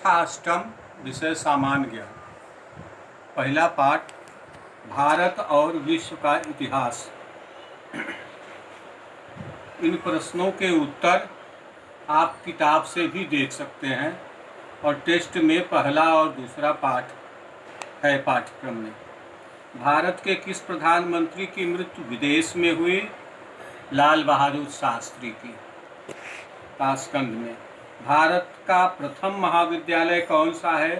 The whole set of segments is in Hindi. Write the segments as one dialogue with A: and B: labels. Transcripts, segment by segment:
A: कक्षा अष्टम विषय सामान्य ज्ञान। पहला पाठ भारत और विश्व का इतिहास। इन प्रश्नों के उत्तर आप किताब से भी देख सकते हैं और टेस्ट में पहला और दूसरा पाठ है पाठ्यक्रम में। भारत के किस प्रधानमंत्री की मृत्यु विदेश में हुई? लाल बहादुर शास्त्री की। ताशकंद में। भारत का प्रथम महाविद्यालय कौन सा है?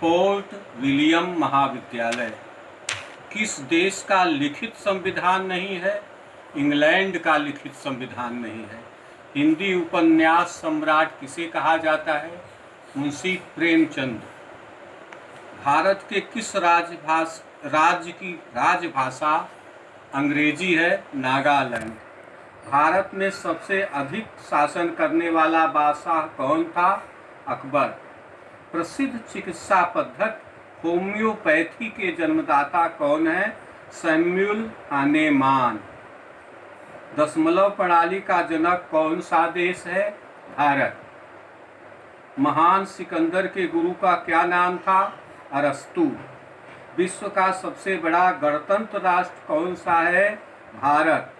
A: फोर्ट विलियम महाविद्यालय। किस देश का लिखित संविधान नहीं है? इंग्लैंड का लिखित संविधान नहीं है। हिंदी उपन्यास सम्राट किसे कहा जाता है? मुंशी प्रेमचंद। भारत के किस राज्य की राजभाषा अंग्रेजी है? नागालैंड। भारत में सबसे अधिक शासन करने वाला बादशाह कौन था? अकबर। प्रसिद्ध चिकित्सा पद्धति होम्योपैथी के जन्मदाता कौन है? Samuel Hahnemann. दशमलव प्रणाली का जनक कौन सा देश है? भारत। महान सिकंदर के गुरु का क्या नाम था? अरस्तु। विश्व का सबसे बड़ा गणतंत्र राष्ट्र कौन सा है? भारत।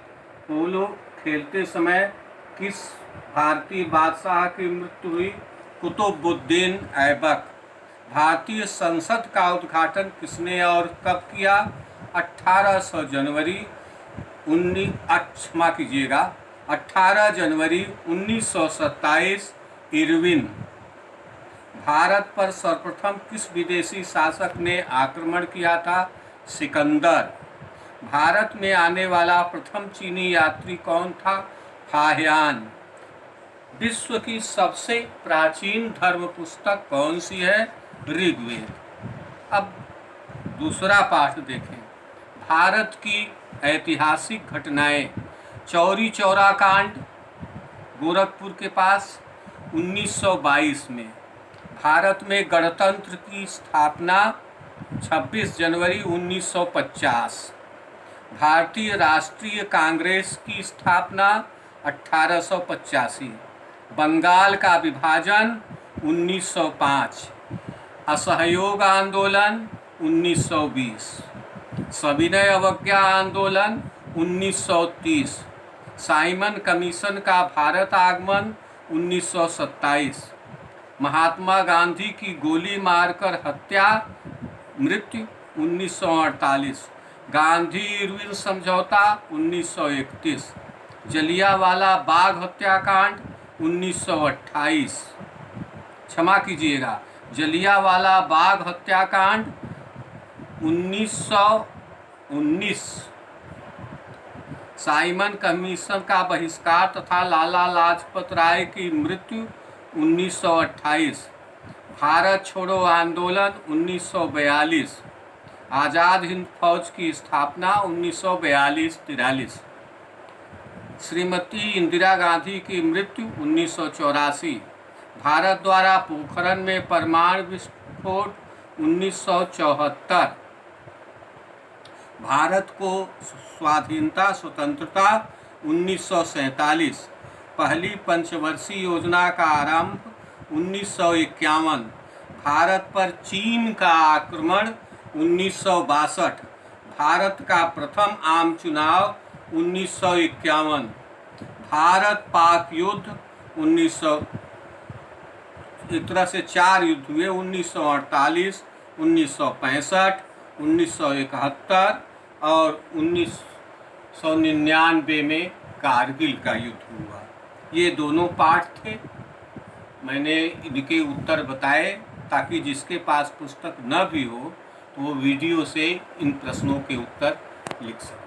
A: पोलो खेलते समय किस भारतीय बादशाह की मृत्यु हुई? कुतुबुद्दीन ऐबक। भारतीय संसद का उद्घाटन किसने और कब किया? 18 जनवरी 1927 इरविन। भारत पर सर्वप्रथम किस विदेशी शासक ने आक्रमण किया था? सिकंदर। भारत में आने वाला प्रथम चीनी यात्री कौन था? फाहियान। विश्व की सबसे प्राचीन धर्म पुस्तक कौन सी है? ऋग्वेद। अब दूसरा पाठ देखें। भारत की ऐतिहासिक घटनाएं। चौरी चौरा कांड गोरखपुर के पास 1922 में। भारत में गणतंत्र की स्थापना 26 जनवरी 1950। भारतीय राष्ट्रीय कांग्रेस की स्थापना 1885। बंगाल का विभाजन 1905। असहयोग आंदोलन 1920। सविनय अवज्ञा आंदोलन 1930। साइमन कमीशन का भारत आगमन 1927। महात्मा गांधी की गोली मारकर हत्या मृत्यु 1948। गांधी इरविन समझौता 1931। जलियांवाला बाग हत्याकांड 1928। क्षमा कीजिएगा, जलियांवाला बाग हत्याकांड 1919। साइमन कमीशन का बहिष्कार तथा लाला लाजपत राय की मृत्यु 1928। भारत छोड़ो आंदोलन 1942। आज़ाद हिंद फौज की स्थापना 1942-43। श्रीमती इंदिरा गांधी की मृत्यु 1984। भारत द्वारा पोखरण में परमाणु विस्फोट 1974। भारत को स्वाधीनता स्वतंत्रता 1947। पहली पंचवर्षीय योजना का आरंभ 1951। भारत पर चीन का आक्रमण 1962। भारत का प्रथम आम चुनाव 1951। भारत पाक युद्ध 1900 एक तरह से 4 युद्ध हुए 1948, 1965, 1971 और 1999 में कारगिल का युद्ध हुआ। ये दोनों पाठ थे। मैंने इनके उत्तर बताए ताकि जिसके पास पुस्तक न भी हो तो वो वीडियो से इन प्रश्नों के उत्तर लिख सके।